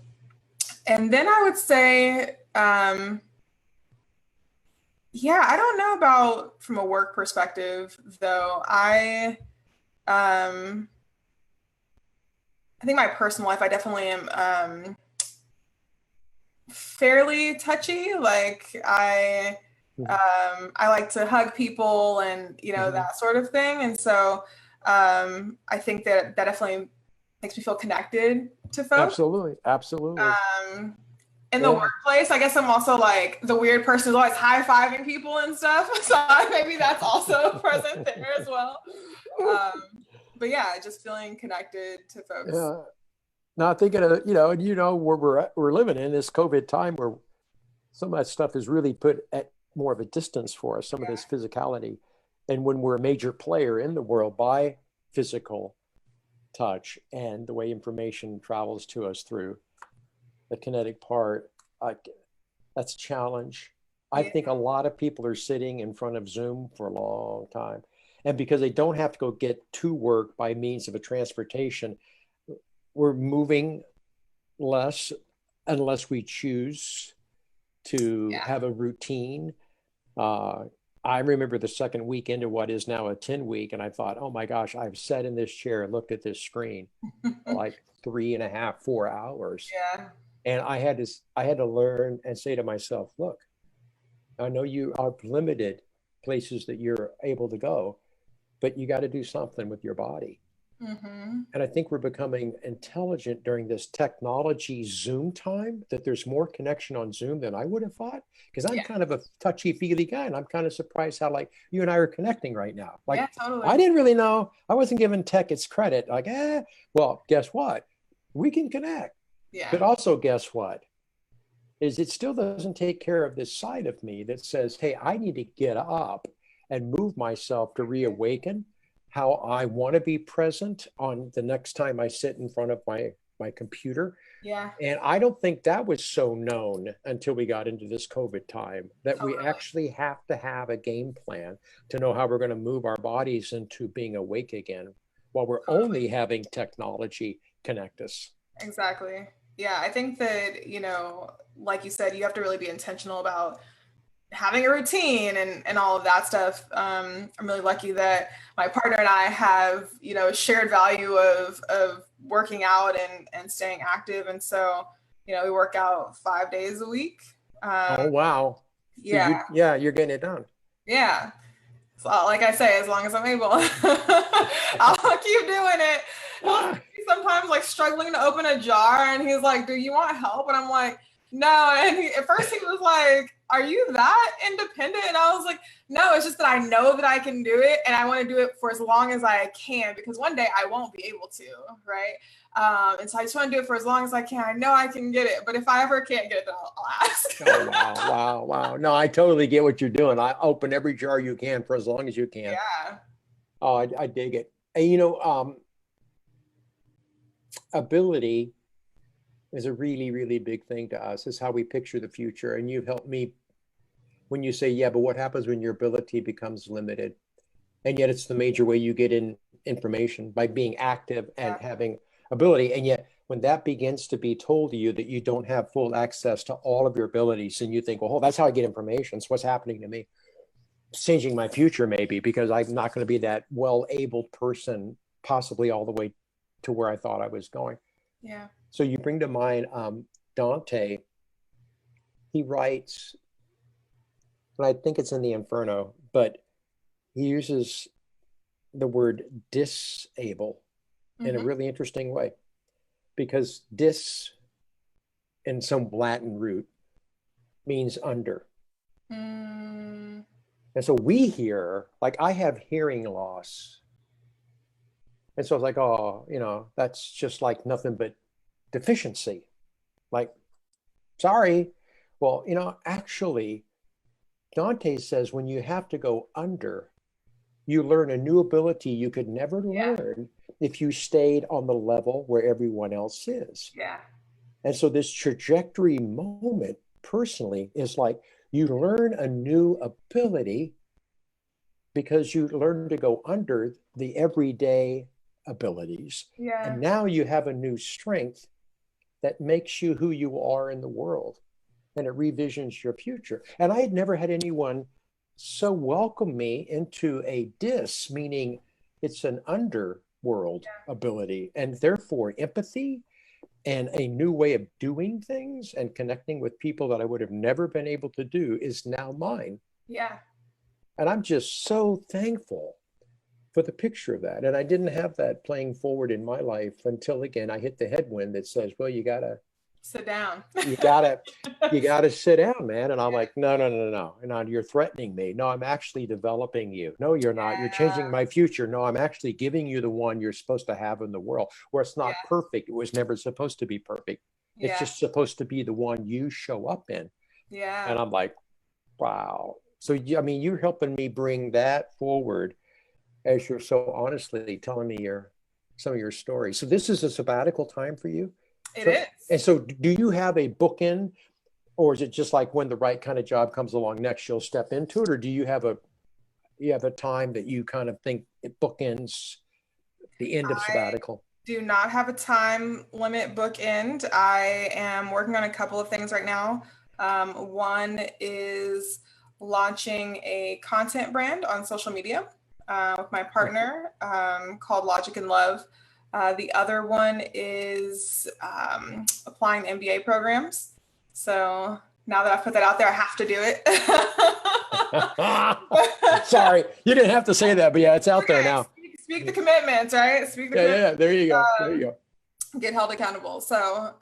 And then I would say, yeah, I don't know about from a work perspective, though. Um, I think my personal life, I definitely am fairly touchy. Like I like to hug people and Mhm. that sort of thing. And so I think that that definitely makes me feel connected to folks. Absolutely. Absolutely. Um, in the Yeah. workplace, I guess I'm also like the weird person who's always high-fiving people and stuff. So maybe that's also present there as well. But yeah, just feeling connected to folks. Yeah. Now thinking of, and where we're living in this COVID time where some of that stuff is really put at more of a distance for us, some of this physicality. And when we're a major player in the world by physical touch and the way information travels to us through the kinetic part, that's a challenge. I Yeah, think a lot of people are sitting in front of Zoom for a long time. And because they don't have to go get to work by means of a transportation, we're moving less unless we choose to yeah. have a routine. Uh, I remember the second week into what is now a 10 week, and I thought, oh my gosh, I've sat in this chair and looked at this screen for like 3.5, 4 hours. Yeah, And I had to learn and say to myself, look, I know you are limited places that you're able to go, but you got to do something with your body. hmm, And I think we're becoming intelligent during this technology Zoom time, that there's more connection on Zoom than I would have thought. Because I'm yeah, kind of a touchy feely guy, and I'm kind of surprised how like you and I are connecting right now. yeah, Like I totally. didn't really know, I wasn't giving tech its credit. Like, well, guess what? We can connect. But Yeah, also, guess what? Is it still doesn't take care of this side of me that says, hey, I need to get up and move myself to reawaken how I want to be present on the next time I sit in front of my computer. yeah, And I don't think that was so known until we got into this COVID time, that we totally. actually have to have a game plan to know how we're going to move our bodies into being awake again while we're only having technology connect us. Exactly. Yeah, I think that, like you said, you have to really be intentional about having a routine and all of that stuff. I'm really lucky that my partner and I have, a shared value of working out and staying active. And so, we work out 5 days a week. Oh, wow. So Yeah, yeah, you're getting it done. yeah. So, like I say, as long as I'm able, I'll keep doing it. He'll see Ah, me sometimes like struggling to open a jar, and he's like, "Do you want help?" And I'm like, "No." And at first he was like, "Are you that independent?" And I was like, "No, it's just that I know that I can do it, and I want to do it for as long as I can because one day I won't be able to, right?" And so I just want to do it for as long as I can. I know I can get it, but if I ever can't get it, then I'll ask. oh, wow, wow, wow. No, I totally get what you're doing. I open every jar you can for as long as you can. Yeah. Oh, I dig it. And ability is a really, really big thing to us. Is how we picture the future. And you've helped me when you say, yeah, but what happens when your ability becomes limited? And yet it's the major way you get in information by being active and Yeah. having ability. And yet when that begins to be told to you that you don't have full access to all of your abilities, and you think, well, oh, that's how I get information. It's what's happening to me. It's changing my future maybe because I'm not going to be that well-abled person, possibly all the way to where I thought I was going. Yeah. So you bring to mind Dante. He writes, and I think it's in the Inferno, but he uses the word disable in a Hmm. really interesting way because dis in some Latin root means under. Mm. And so we hear, like I have hearing loss. And so I was like, oh, that's just like nothing but deficiency. Like, sorry. Well, actually, Dante says when you have to go under, you learn a new ability you could never learn if you stayed on the level where everyone else is. Yeah. And so this trajectory moment personally is like you learn a new ability because you learn to go under the everyday abilities. Yeah. And now you have a new strength that makes you who you are in the world. And it revisions your future. And I had never had anyone so welcome me into a dis, meaning it's an underworld ability, and therefore empathy and a new way of doing things and connecting with people that I would have never been able to do is now mine. Yeah. And I'm just so thankful for the picture of that. And I didn't have that playing forward in my life until, again, I hit the headwind that says, well, you gotta sit down. you gotta sit down, man. And I'm like, no. No, you're threatening me. No, I'm actually developing you. No, you're not. You're changing my future. No, I'm actually giving you the one you're supposed to have in the world, where it's not perfect. It was never supposed to be perfect. It's just supposed to be the one you show up in. Yeah. And I'm like, wow. So, you're helping me bring that forward as you're so honestly telling me some of your stories. So this is a sabbatical time for you? It is. And so do you have a bookend, or is it just like when the right kind of job comes along next, you'll step into it? Or do you have a time that you kind of think it bookends the end of sabbatical? Do not have a time limit bookend. I am working on a couple of things right now. One is launching a content brand on social media with my partner called Logic and Love. The other one is applying to MBA programs. So now that I've put that out there, I have to do it. Sorry, you didn't have to say that, but it's out there now. Speak the commitments, right? Speak the commitments. Yeah, there you go. There you go. Get held accountable. So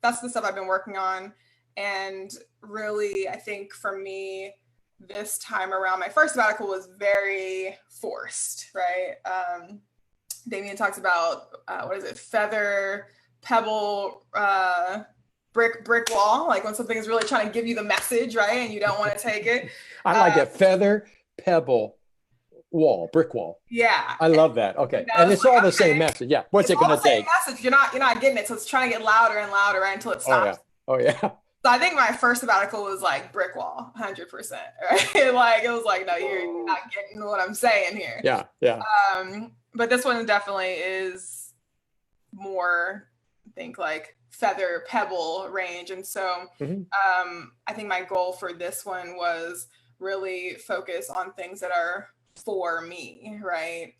that's the stuff I've been working on. And really, I think for me, this time around, my first sabbatical was very forced, right? Damien talks about, feather, pebble, brick wall, like when something is really trying to give you the message, right? And you don't want to take it. I like it. Feather, pebble, wall, brick wall. Yeah. I love that. Okay. And it's all the same message. Yeah. What's it going to take? Message. You're not getting it. So it's trying to get louder and louder, right? Until it stops. Oh yeah. So I think my first sabbatical was like brick wall, 100%, right? Like it was like, no, you're not getting what I'm saying here. Yeah. But this one definitely is more, I think, like feather, pebble range. And so I think my goal for this one was really focus on things that are for me, right?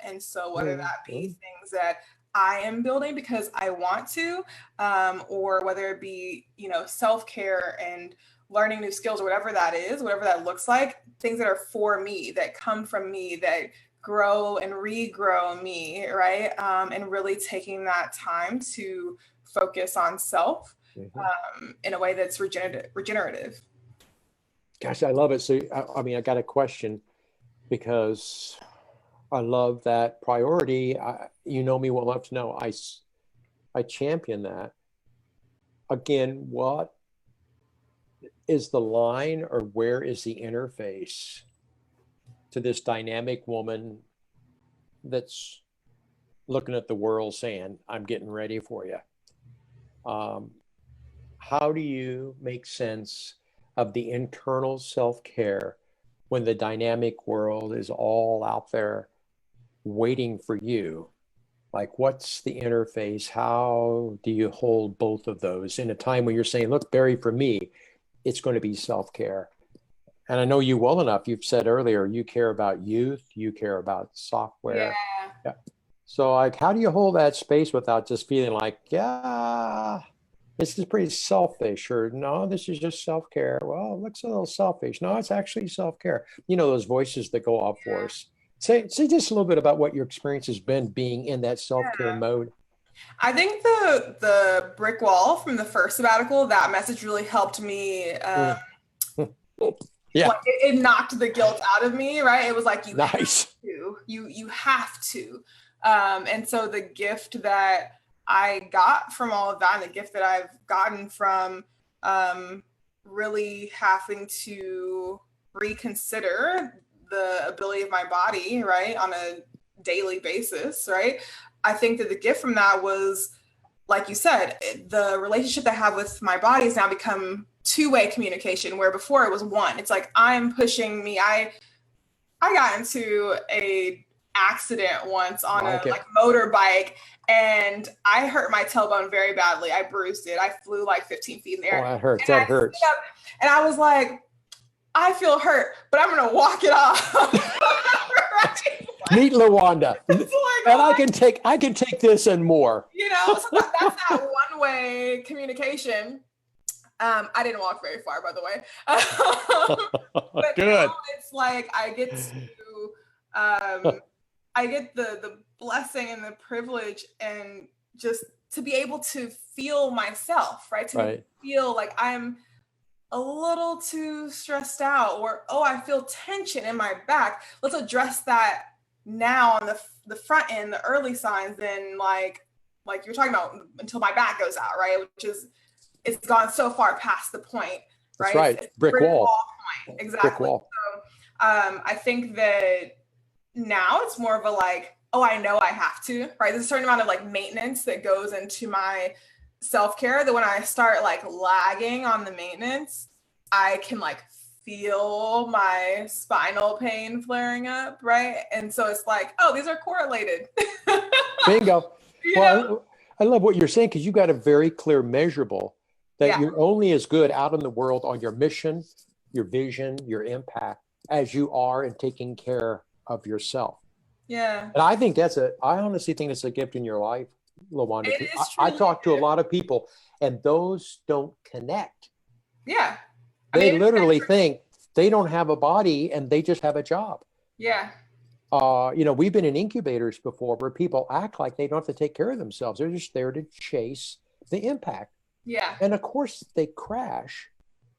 And so whether that be things that I am building because I want to, or whether it be, self-care and learning new skills or whatever that is, whatever that looks like, things that are for me, that come from me, that grow and regrow me, right? And really taking that time to focus on self in a way that's regenerative. Gosh, I love it. So, I got a question because I love that priority. You know me well enough to know I champion that. Again, what is the line, or where is the interface to this dynamic woman that's looking at the world saying, I'm getting ready for you? How do you make sense of the internal self-care when the dynamic world is all out there waiting for you? Like, what's the interface? How do you hold both of those in a time when you're saying, look, Barry, for me, it's going to be self-care? And I know you well enough. You've said earlier, you care about youth, you care about software. Yeah. So like, how do you hold that space without just feeling like, this is pretty selfish, or no, this is just self-care. Well, it looks a little selfish. No, it's actually self-care. Those voices that go off for us. Say just a little bit about what your experience has been being in that self-care mode. I think the brick wall from the first sabbatical, that message really helped me. Mm. Yeah. Like it knocked the guilt out of me, right? It was like Nice. you have to. And so the gift that I got from all of that, and the gift that I've gotten from really having to reconsider the ability of my body, right, on a daily basis, right? I think that the gift from that was, like you said, the relationship that I have with my body has now become two-way communication, where before it was one. It's like, I'm pushing me. I got into a accident once on a motorbike, and I hurt my tailbone very badly. I bruised it. I flew like 15 feet in the air. Oh, that hurts. That hurts. And I was like, I feel hurt, but I'm gonna walk it off. Right? Meet Lajuanda. And I can take this and more. You know, so that's that one-way communication. I didn't walk very far, by the way. But good. Now it's like I get the blessing and the privilege, and just to be able to feel myself, right? To feel like I'm a little too stressed out, or, oh, I feel tension in my back. Let's address that now on the front end, the early signs, then like you're talking about, until my back goes out, right? Which is, it's gone so far past the point, right? That's right. It's brick wall point. Exactly. Brick wall. So I think that now it's more of a like, oh, I know I have to, right? There's a certain amount of like maintenance that goes into my self-care, that when I start like lagging on the maintenance, I can like feel my spinal pain flaring up, right? And so it's like, oh, these are correlated. Bingo. Well, I love what you're saying, because you got a very clear measurable that you're only as good out in the world on your mission, your vision, your impact, as you are in taking care of yourself. Yeah. And I think I honestly think it's a gift in your life, Lajuanda. I talk to a lot of people, and those don't connect. Yeah. They literally think they don't have a body and they just have a job. Yeah. We've been in incubators before where people act like they don't have to take care of themselves. They're just there to chase the impact. Yeah. And of course they crash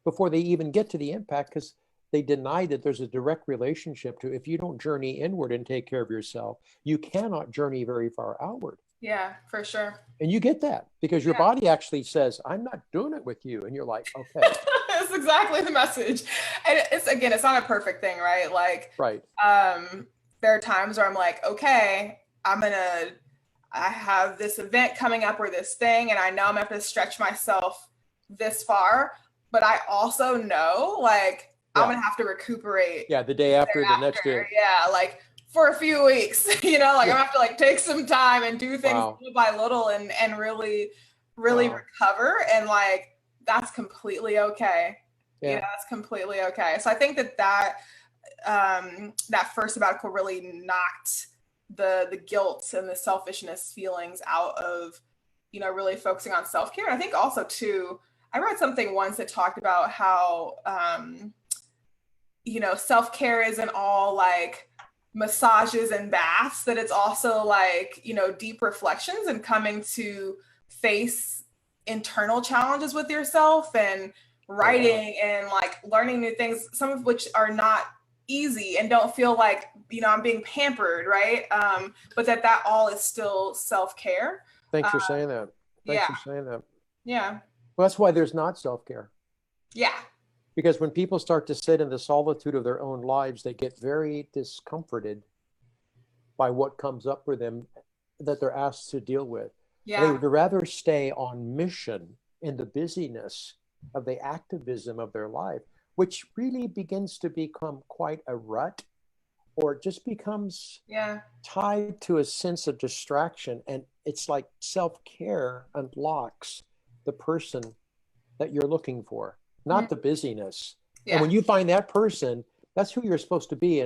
before they even get to the impact, because they deny that there's a direct relationship to, if you don't journey inward and take care of yourself, you cannot journey very far outward. Yeah, for sure. And you get that because your body actually says, I'm not doing it with you. And you're like, okay. That's exactly the message. And it's not a perfect thing, right? Like, there are times where I'm like, okay, I have this event coming up or this thing, and I know I'm gonna have to stretch myself this far, but I also know like I'm gonna have to recuperate. Yeah, the day after, the next day. Yeah, like for a few weeks, I'm gonna have to like take some time and do things little by little and really recover. And like, that's completely okay. Yeah. That's completely okay. So I think that first sabbatical really knocked the guilt and the selfishness feelings out of, really focusing on self-care. And I think also too, I read something once that talked about how, self-care isn't all like massages and baths, that it's also like, deep reflections and coming to face internal challenges with yourself, and writing and like learning new things, some of which are not easy and don't feel like, I'm being pampered, right? But that all is still self-care. Thanks for saying that. Thanks for saying that. Yeah. Well, that's why there's not self-care. Yeah. Because when people start to sit in the solitude of their own lives, they get very discomforted by what comes up for them that they're asked to deal with. Yeah. They would rather stay on mission in the busyness of the activism of their life, which really begins to become quite a rut, or it just becomes tied to a sense of distraction. And it's like self-care unlocks the person that you're looking for, not the busyness. Yeah. And when you find that person, that's who you're supposed to be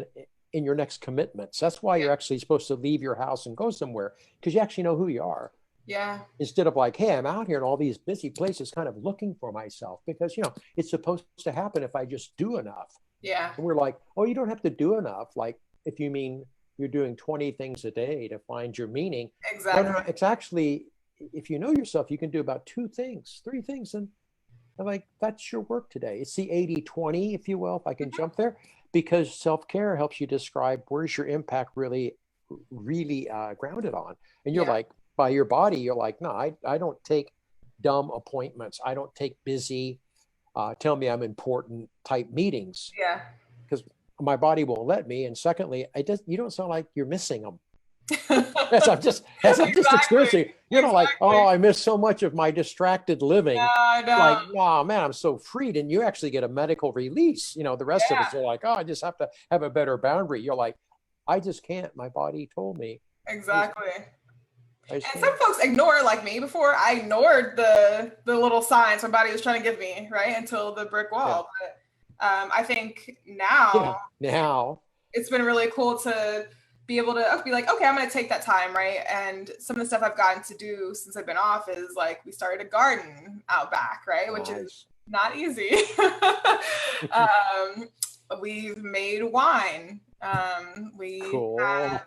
in your next commitments. That's why you're actually supposed to leave your house and go somewhere, because you actually know who you are. Yeah. Instead of like, hey, I'm out here in all these busy places kind of looking for myself, because, it's supposed to happen if I just do enough. Yeah. And we're like, oh, you don't have to do enough. Like, if you mean you're doing 20 things a day to find your meaning. Exactly. No, it's actually if you know yourself, you can do about 3 things. And I'm like, that's your work today. It's the 80-20, if you will, if I can jump there, because self-care helps you describe where's your impact really grounded on. And you're like, by your body, you're like, no, I don't take dumb appointments. I don't take busy, tell me I'm important type meetings. Yeah. Because my body won't let me. And secondly, you don't sound like you're missing them. as I'm just experiencing, like, oh, I miss so much of my distracted living. No. Like, oh man, I'm so freed. And you actually get a medical release. The rest of us are like, oh, I just have to have a better boundary. You're like, I just can't. My body told me. Exactly. And some folks ignore, like me before, I ignored the little signs my body was trying to give me, right? Until the brick wall. Yeah. But I think now it's been really cool to be able to be like, okay, I'm going to take that time, right? And some of the stuff I've gotten to do since I've been off is like, we started a garden out back, right? Which is not easy. We've made wine. We have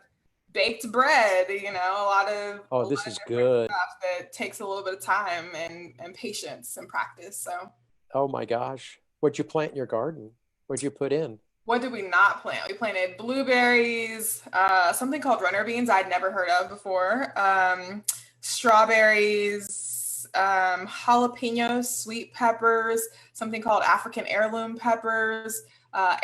baked bread, a lot of this is good stuff that takes a little bit of time and patience and practice. So, oh my gosh, what'd you plant in your garden? What'd you put in? What did we not plant? We planted blueberries, something called runner beans I'd never heard of before, strawberries, jalapenos, sweet peppers, something called African heirloom peppers,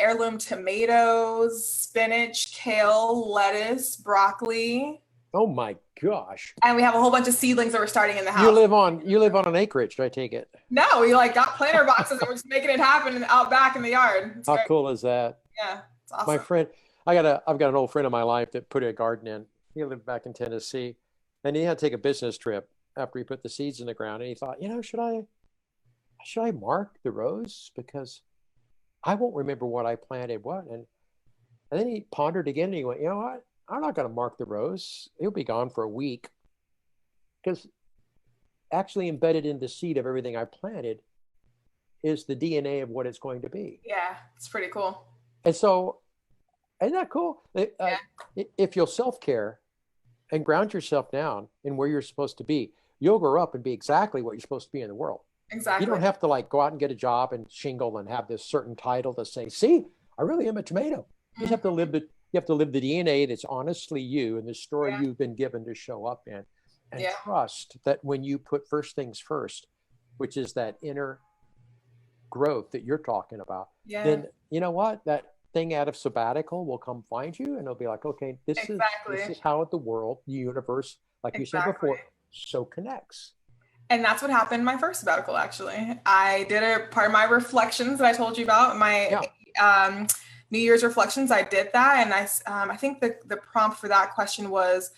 heirloom tomatoes, spinach, kale, lettuce, broccoli. Oh my gosh. And we have a whole bunch of seedlings that we're starting in the house. You live on an acreage, I take it. No, we got planter boxes and we're just making it happen out back in the yard. It's How great. cool is that? Yeah, it's awesome. My friend, I've got an old friend of my life that put a garden in. He lived back in Tennessee, and he had to take a business trip after he put the seeds in the ground. And he thought, should I mark the rows, because I won't remember what I planted and then he pondered again and he went, you know what? I'm not going to mark the rows. It'll be gone for a week, because actually embedded in the seed of everything I planted is the DNA of what it's going to be. Yeah, it's pretty cool. And so, isn't that cool? If you'll self-care and ground yourself down in where you're supposed to be, you'll grow up and be exactly what you're supposed to be in the world. Exactly. You don't have to go out and get a job and shingle and have this certain title to say, see, I really am a tomato. You just have to live the DNA that's honestly you and the story you've been given to show up in, and trust that when you put first things first, which is that inner growth that you're talking about, then you know what? That thing out of sabbatical will come find you, and it'll be like, okay, this is how the world, the universe, like you said before, so connects. And that's what happened in my first sabbatical, actually. I did a part of my reflections that I told you about, my New Year's reflections. I did that. And I think the prompt for that question was,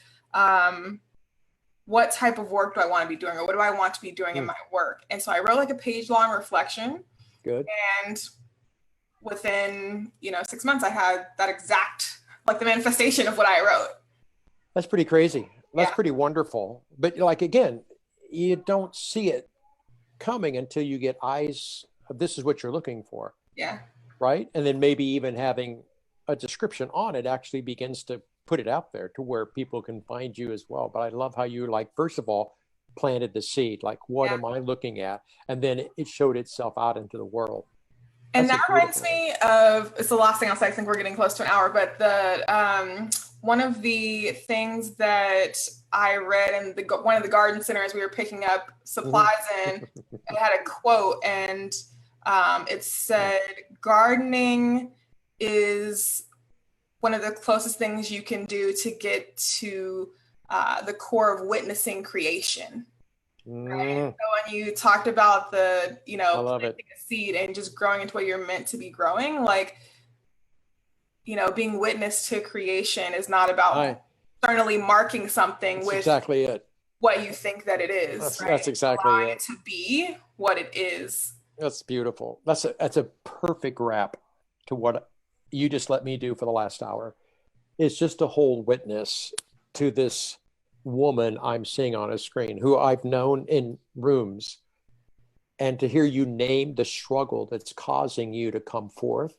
what type of work do I want to be doing? Or what do I want to be doing in my work? And so I wrote a page-long reflection. Good. And within, 6 months, I had that exact, the manifestation of what I wrote. That's pretty crazy. That's pretty wonderful. But again, you don't see it coming until you get eyes of this is what you're looking for. Yeah. Right. And then maybe even having a description on it actually begins to put it out there to where people can find you as well. But I love how you first of all, planted the seed, what am I looking at? And then it showed itself out into the world. And that reminds me of, it's the last thing I'll say, I think we're getting close to an hour, but one of the things that I read in one of the garden centers we were picking up supplies in, it had a quote, and it said, gardening is one of the closest things you can do to get to the core of witnessing creation. Right? So when you talked about the, planting a seed and just growing into what you're meant to be growing, being witness to creation is not about externally marking something with exactly it. What you think that it is. That's exactly allowing it. To be what it is. That's beautiful. That's a perfect wrap to what you just let me do for the last hour. It's just to hold witness to this woman I'm seeing on a screen who I've known in rooms, and to hear you name the struggle that's causing you to come forth.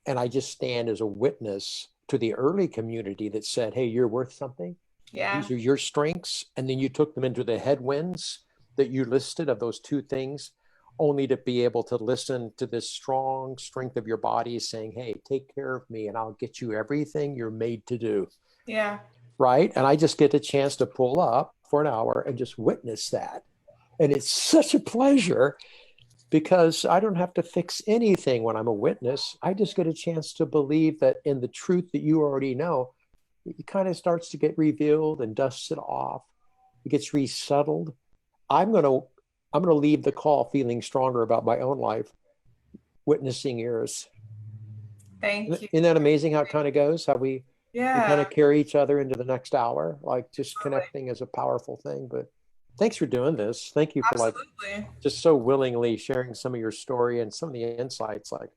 And I just stand as a witness to the early community that said, hey, you're worth something. Yeah. These are your strengths. And then you took them into the headwinds that you listed of those two things, only to be able to listen to this strong strength of your body saying, hey, take care of me and I'll get you everything you're made to do. Yeah. Right. And I just get a chance to pull up for an hour and just witness that. And it's such a pleasure because I don't have to fix anything when I'm a witness. I just get a chance to believe that in the truth that you already know, it kind of starts to get revealed and dusts it off. It gets resettled. I'm going to leave the call feeling stronger about my own life, witnessing yours. Thank you. Isn't that amazing how it kind of goes? How we kind of carry each other into the next hour, like just connecting is a powerful thing. But thanks for doing this. Thank you for just so willingly sharing some of your story and some of the insights. Like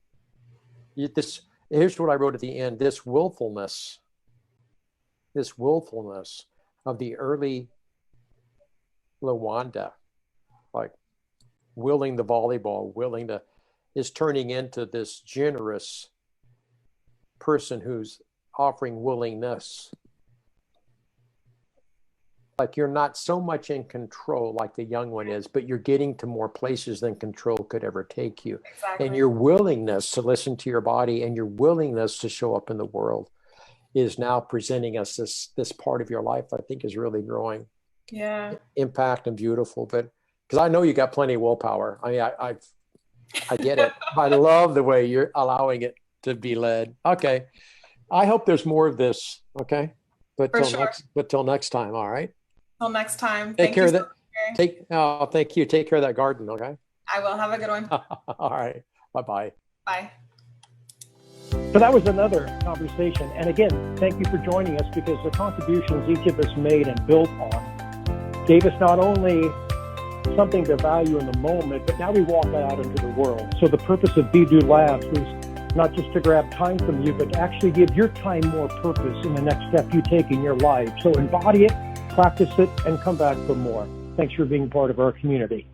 this, here's what I wrote at the end, this willfulness of the early Lajuanda, like willing the volleyball, is turning into this generous person who's offering willingness. Like you're not so much in control like the young one is, but you're getting to more places than control could ever take you. Exactly. And your willingness to listen to your body and your willingness to show up in the world is now presenting us this part of your life I think is really growing. Yeah. Impact and beautiful, but because I know you got plenty of willpower. I mean, I get it. I love the way you're allowing it to be led. Okay. I hope there's more of this. Okay. But till next time. All right. Till next time. Take care of that. Thank you. Take care of that garden. Okay. I will. Have a good one. All right. Bye-bye. Bye. So that was another conversation. And again, thank you for joining us because the contributions each of us made and built on gave us not only something to value in the moment, but now we walk that out into the world. So the purpose of Be Do Labs is not just to grab time from you, but to actually give your time more purpose in the next step you take in your life. So embody it, practice it, and come back for more. Thanks for being part of our community.